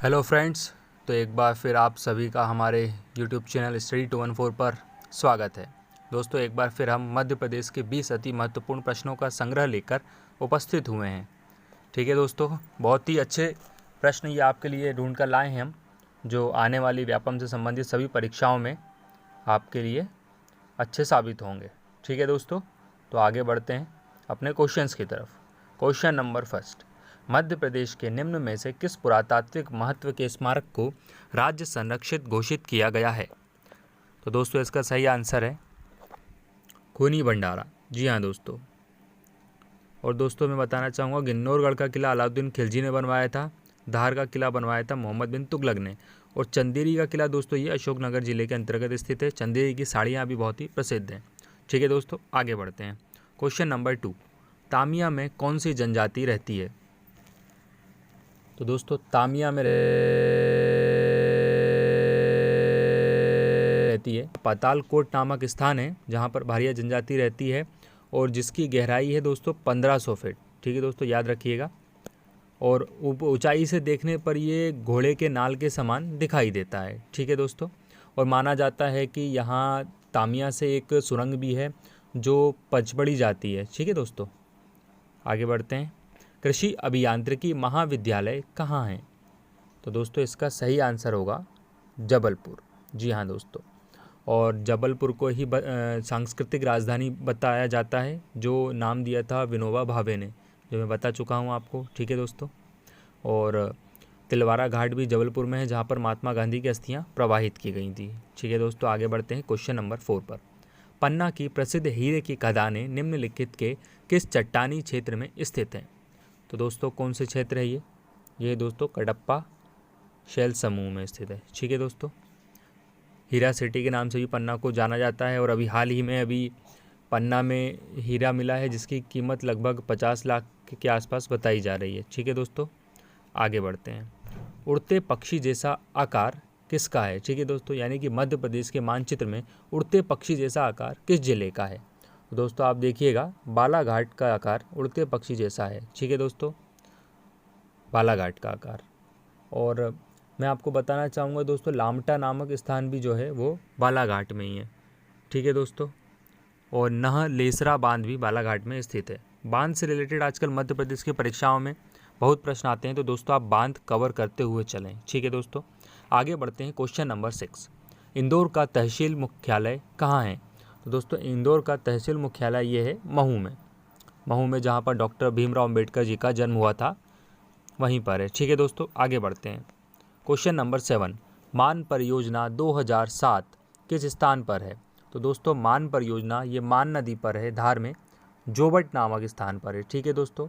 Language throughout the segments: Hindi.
Hello friends. तो एक बार फिर आप सभी का हमारे यूट्यूब चैनल स्टडी 214 पर स्वागत है। दोस्तों, एक बार फिर हम मध्य प्रदेश के 20 अति महत्वपूर्ण प्रश्नों का संग्रह लेकर उपस्थित हुए हैं। ठीक है दोस्तों, बहुत ही अच्छे प्रश्न ये आपके लिए ढूंढ कर लाए हैं हम, जो आने वाली व्यापम से संबंधित सभी परीक्षाओं में आपके लिए अच्छे साबित होंगे। ठीक है दोस्तों, तो आगे बढ़ते हैं अपने क्वेश्चंस की तरफ। Question number first, Madhya Pradesh के निम्न में से किस पुरातात्विक महत्व के स्मारक को राज्य संरक्षित घोषित किया गया है? तो दोस्तों, इसका सही आंसर है खूनी भंडारा। जी हाँ दोस्तों। और दोस्तों, मैं बताना चाहूँगा, गिन्नौरगढ़ का किला अलाउद्दीन खिलजी ने बनवाया था, धार का किला बनवाया था मोहम्मद बिन तुगलक ने, और चंदेरी का किला दोस्तों ये अशोकनगर जिले के अंतर्गत स्थित है। चंदेरी की साड़ियाँ भी बहुत ही प्रसिद्ध हैं। ठीक है दोस्तों, आगे बढ़ते हैं। क्वेश्चन नंबर 2, तामिया में कौन सी जनजाति रहती है? तो दोस्तों, तामिया में रहती है पातालकोट नामक स्थान है, जहाँ पर भारिया जनजाति रहती है और जिसकी गहराई है दोस्तों 1500 फीट। ठीक है दोस्तों, याद रखिएगा। और ऊंचाई से देखने पर ये घोड़े के नाल के समान दिखाई देता है। ठीक है दोस्तों, और माना जाता है कि यहाँ तामिया से एक सुरंग भी है जो पचमढ़ी जाती है। ठीक है दोस्तों, आगे बढ़ते हैं। कृषि अभियांत्रिकी महाविद्यालय कहाँ है? तो दोस्तों, इसका सही आंसर होगा जबलपुर। जी हाँ दोस्तों, और जबलपुर को ही सांस्कृतिक राजधानी बताया जाता है, जो नाम दिया था विनोबा भावे ने, जो मैं बता चुका हूँ आपको। ठीक है दोस्तों, और तिलवारा घाट भी जबलपुर में है, जहाँ पर महात्मा गांधी की अस्थियाँ प्रवाहित की गई थी। ठीक है दोस्तों, आगे बढ़ते हैं क्वेश्चन नंबर 4 पर। पन्ना की प्रसिद्ध हीरे की खदानें निम्नलिखित के किस चट्टानी क्षेत्र में स्थित हैं? तो दोस्तों, कौन से क्षेत्र है ये दोस्तों कडप्पा शैल समूह में स्थित है। ठीक है दोस्तों, हीरा सिटी के नाम से भी पन्ना को जाना जाता है, और अभी हाल ही में पन्ना में हीरा मिला है जिसकी कीमत लगभग 50 लाख के आसपास बताई जा रही है। ठीक है दोस्तों, आगे बढ़ते हैं। उड़ते पक्षी जैसा आकार किसका है? ठीक है दोस्तों, यानी कि मध्य प्रदेश के मानचित्र में उड़ते पक्षी जैसा आकार किस जिले का है? तो दोस्तों, आप देखिएगा, बालाघाट का आकार उड़ते पक्षी जैसा है। ठीक है दोस्तों, बालाघाट का आकार। और मैं आपको बताना चाहूँगा दोस्तों, लामटा नामक स्थान भी जो है वो बालाघाट में ही है। ठीक है दोस्तों, और नह लेसरा बांध भी बालाघाट में स्थित है। बांध से रिलेटेड आजकल मध्य प्रदेश की परीक्षाओं में बहुत प्रश्न आते हैं, तो दोस्तों आप बांध कवर करते हुए चलें। ठीक है दोस्तों, आगे बढ़ते हैं। क्वेश्चन नंबर 6, इंदौर का तहसील मुख्यालय कहाँ है? तो दोस्तों, इंदौर का तहसील मुख्यालय ये है महू में, जहाँ पर डॉक्टर भीमराव अम्बेडकर जी का जन्म हुआ था, वहीं पर है। ठीक है दोस्तों, आगे बढ़ते हैं। क्वेश्चन नंबर 7, मान परियोजना 2007 किस स्थान पर है? तो दोस्तों, मान परियोजना ये मान नदी पर है, धार में जोबट नामक स्थान पर है। ठीक है दोस्तों,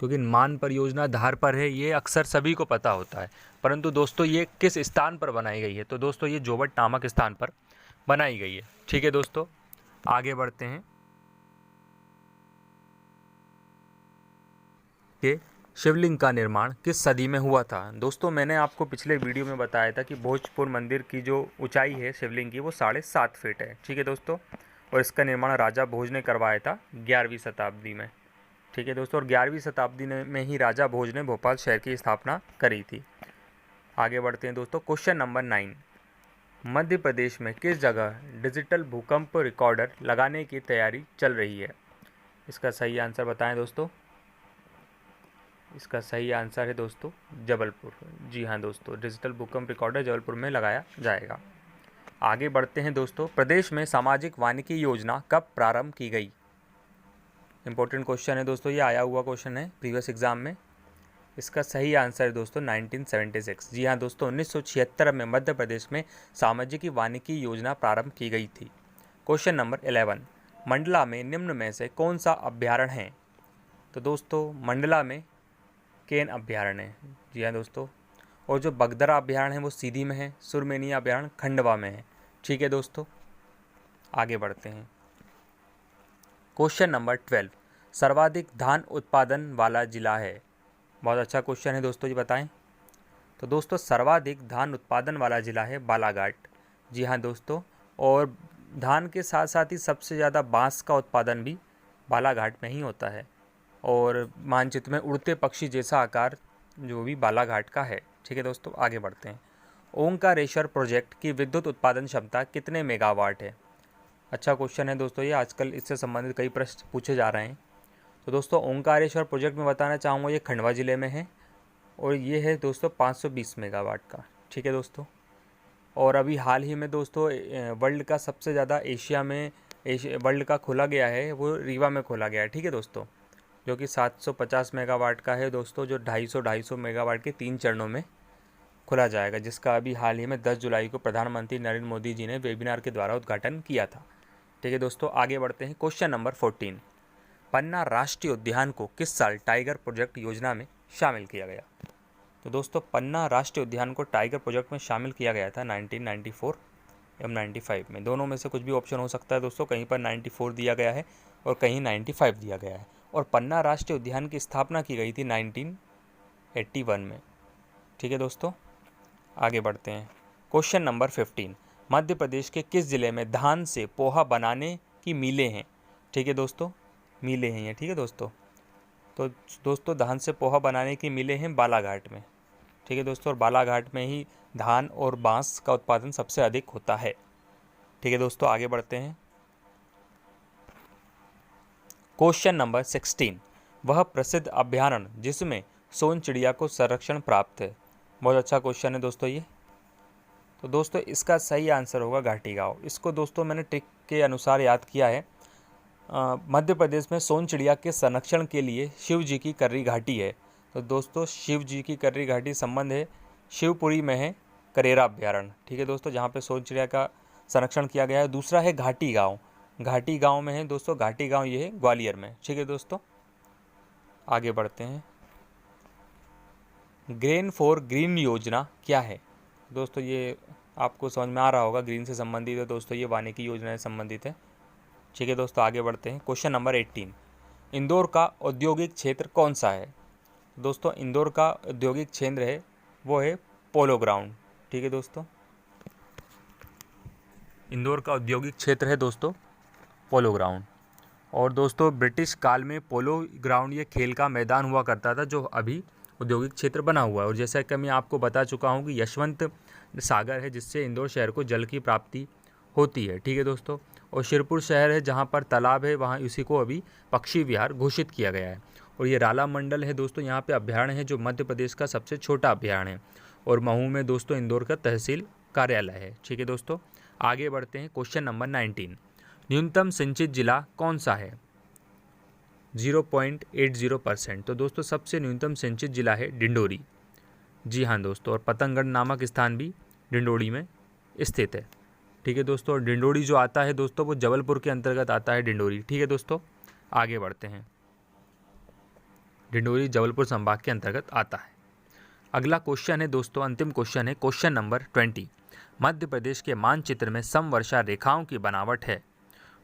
क्योंकि मान परियोजना धार पर है ये अक्सर सभी को पता होता है, परंतु दोस्तों ये किस स्थान पर बनाई गई है? तो दोस्तों, ये जोबट नामक स्थान पर बनाई गई है। ठीक है दोस्तों, आगे बढ़ते हैं। कि शिवलिंग का निर्माण किस सदी में हुआ था? दोस्तों, मैंने आपको पिछले वीडियो में बताया था कि भोजपुर मंदिर की जो ऊंचाई है शिवलिंग की वो 7.5 फीट है। ठीक है दोस्तों, और इसका निर्माण राजा भोज ने करवाया था 11वीं शताब्दी में। ठीक है दोस्तों, और 11वीं शताब्दी में ही राजा भोज ने भोपाल शहर की स्थापना करी थी। आगे बढ़ते हैं दोस्तों। क्वेश्चन नंबर 9, मध्य प्रदेश में किस जगह डिजिटल भूकंप रिकॉर्डर लगाने की तैयारी चल रही है? इसका सही आंसर बताएं दोस्तों। इसका सही आंसर है दोस्तों जबलपुर। जी हाँ दोस्तों, डिजिटल भूकंप रिकॉर्डर जबलपुर में लगाया जाएगा। आगे बढ़ते हैं दोस्तों। प्रदेश में सामाजिक वानिकी योजना कब प्रारंभ की गई? इंपॉर्टेंट क्वेश्चन है दोस्तों, ये आया हुआ क्वेश्चन है प्रीवियस एग्जाम में। इसका सही आंसर है दोस्तों 1976। जी हाँ दोस्तों, 1976 में मध्य प्रदेश में सामाजिक वानिकी योजना प्रारंभ की गई थी। क्वेश्चन नंबर 11, मंडला में निम्न में से कौन सा अभ्यारण्य है? तो दोस्तों, मंडला में केन अभ्यारण्य है। जी हाँ दोस्तों, और जो बगदरा अभ्यारण्य है वो सीधी में है, सुरमेनिया अभ्यारण्य खंडवा में है। ठीक है दोस्तों, आगे बढ़ते हैं। क्वेश्चन नंबर 12, सर्वाधिक धान उत्पादन वाला जिला है? बहुत अच्छा क्वेश्चन है दोस्तों, ये बताएं। तो दोस्तों, सर्वाधिक धान उत्पादन वाला जिला है बालाघाट। जी हाँ दोस्तों, और धान के साथ साथ ही सबसे ज़्यादा बांस का उत्पादन भी बालाघाट में ही होता है, और मानचित्र में उड़ते पक्षी जैसा आकार जो भी बालाघाट का है। ठीक है दोस्तों, आगे बढ़ते हैं। ओंकारेश्वर प्रोजेक्ट की विद्युत उत्पादन क्षमता कितने मेगावाट है? अच्छा क्वेश्चन है दोस्तों ये, आजकल इससे संबंधित कई प्रश्न पूछे जा रहे हैं। तो दोस्तों ओंकारेश्वर प्रोजेक्ट में बताना चाहूँगा ये खंडवा ज़िले में है और ये है दोस्तों 520 मेगावाट का। ठीक है दोस्तों, और अभी हाल ही में दोस्तों वर्ल्ड का सबसे ज़्यादा वर्ल्ड का खोला गया है वो रीवा में खोला गया है। ठीक है दोस्तों, जो कि 750 मेगावाट का है दोस्तों, जो 250 मेगावाट के 3 चरणों में खुला जाएगा, जिसका अभी हाल ही में 10 जुलाई को प्रधानमंत्री नरेंद्र मोदी जी ने वेबिनार के द्वारा उद्घाटन किया था। ठीक है दोस्तों, आगे बढ़ते हैं। क्वेश्चन नंबर 14, पन्ना राष्ट्रीय उद्यान को किस साल टाइगर प्रोजेक्ट योजना में शामिल किया गया? तो दोस्तों पन्ना राष्ट्रीय उद्यान को टाइगर प्रोजेक्ट में शामिल किया गया था 1994 एवं 95 में, दोनों में से कुछ भी ऑप्शन हो सकता है दोस्तों। कहीं पर 94 दिया गया है और कहीं 95 दिया गया है। और पन्ना राष्ट्रीय उद्यान की स्थापना की गई थी 1981 में। ठीक है दोस्तों, आगे बढ़ते हैं। क्वेश्चन नंबर 15, मध्य प्रदेश के किस ज़िले में धान से पोहा बनाने की मिलें हैं? ठीक है दोस्तों, मिलें हैं ये। ठीक है दोस्तों, तो दोस्तों धान से पोहा बनाने की मिलें हैं बालाघाट में। ठीक है दोस्तों, और बालाघाट में ही धान और बांस का उत्पादन सबसे अधिक होता है। ठीक है दोस्तों, आगे बढ़ते हैं। क्वेश्चन नंबर 16, वह प्रसिद्ध अभयारण्य जिसमें सोन चिड़िया को संरक्षण प्राप्त है? बहुत अच्छा क्वेश्चन है दोस्तों ये। तो दोस्तों इसका सही आंसर होगा घाटी गाँव। इसको दोस्तों मैंने ट्रिक के अनुसार याद किया है। मध्य प्रदेश में सोन चिड़िया के संरक्षण के लिए शिव जी की कर्री घाटी है। तो दोस्तों शिव जी की कर्री घाटी संबंध है शिवपुरी में है करेरा अभयारण्य। ठीक है दोस्तों, जहाँ पे सोन चिड़िया का संरक्षण किया गया है। दूसरा है घाटी गांव, घाटी गांव में है दोस्तों, घाटी गांव ये है ग्वालियर में। ठीक है दोस्तों, आगे बढ़ते हैं। ग्रेन फॉर ग्रीन योजना क्या है? दोस्तों ये आपको समझ में आ रहा होगा, ग्रीन से संबंधित है दोस्तों, ये वानिकी योजना से संबंधित है। ठीक है दोस्तों, आगे बढ़ते हैं। क्वेश्चन नंबर 18, इंदौर का औद्योगिक क्षेत्र कौन सा है? दोस्तों इंदौर का औद्योगिक क्षेत्र है वो है पोलो ग्राउंड। ठीक है दोस्तों, इंदौर का औद्योगिक क्षेत्र है दोस्तों पोलो ग्राउंड। और दोस्तों ब्रिटिश काल में पोलो ग्राउंड ये खेल का मैदान हुआ करता था, जो अभी औद्योगिक क्षेत्र बना हुआ है। और जैसा कि मैं आपको बता चुका हूँ कि यशवंत सागर है जिससे इंदौर शहर को जल की प्राप्ति होती है। ठीक है दोस्तों, और शिरपुर शहर है जहाँ पर तालाब है, वहाँ इसी को अभी पक्षी विहार घोषित किया गया है। और ये राला मंडल है दोस्तों, यहाँ पे अभ्यारण्य है जो मध्य प्रदेश का सबसे छोटा अभ्यारण्य है। और महू में दोस्तों इंदौर का तहसील कार्यालय है। ठीक है दोस्तों, आगे बढ़ते हैं। क्वेश्चन नंबर 19, न्यूनतम सिंचित जिला कौन सा है? 0.80%। तो दोस्तों सबसे न्यूनतम सिंचित जिला है डिंडोरी। जी हाँ दोस्तों, और पतंगगढ़ नामक स्थान भी डिंडोरी में स्थित है। ठीक है दोस्तों, और डिंडोरी जो आता है दोस्तों वो जबलपुर के अंतर्गत आता है डिंडोरी। ठीक है दोस्तों, आगे बढ़ते हैं। डिंडोरी जबलपुर संभाग के अंतर्गत आता है। अगला क्वेश्चन है दोस्तों, अंतिम क्वेश्चन है क्वेश्चन नंबर 20, मध्य प्रदेश के मानचित्र में समवर्षा रेखाओं की बनावट है।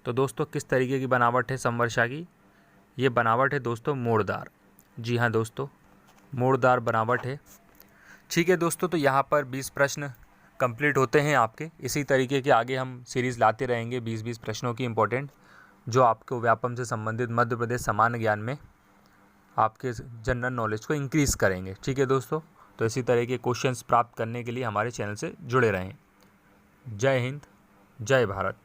तो दोस्तों किस तरीके की बनावट है समवर्षा की? ये बनावट है दोस्तों मोड़दार। जी हाँ दोस्तों, मोड़दार बनावट है। ठीक है दोस्तों, तो यहाँ पर 20 प्रश्न कंप्लीट होते हैं आपके। इसी तरीके के आगे हम सीरीज़ लाते रहेंगे 20-20 प्रश्नों की इम्पोर्टेंट, जो आपको व्यापम से संबंधित मध्य प्रदेश सामान्य ज्ञान में आपके जनरल नॉलेज को इंक्रीज़ करेंगे। ठीक है दोस्तों, तो इसी तरह के क्वेश्चंस प्राप्त करने के लिए हमारे चैनल से जुड़े रहें। जय हिंद, जय भारत।